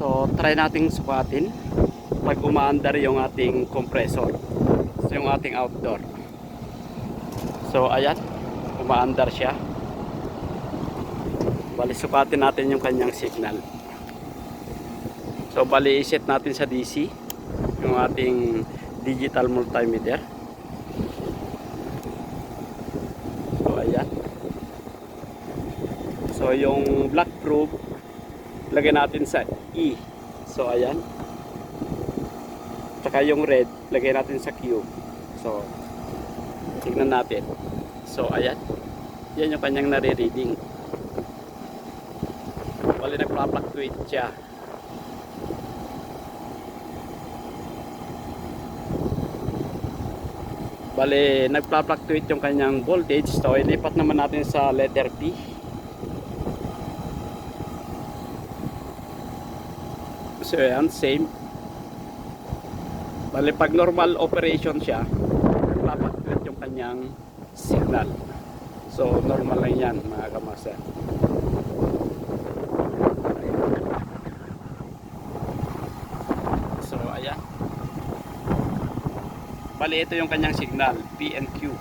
So try nating sukatin pag umaandar yung ating compressor, so yung ating outdoor. So ayan, umaandar siya. Bali sukatin natin yung kanyang signal. So bali iset natin sa DC yung ating digital multimeter. So ayan. So yung black probe lagay natin sa E. So ayan. Tsaka yung red lagay natin sa Q. So tignan natin. So ayan. Yan yung kanyang nare-reading. Bali nagpa-fluctuate siya. Bali nagpa-fluctuate yung kanyang voltage. So ilipat naman natin sa letter P. So yan, same. Bali pag normal operation siya, nagpa-fluctuate yung kanyang signal. So normal lang yan mga kamaster. So ayan. Bali ito yung kanyang signal, P and Q.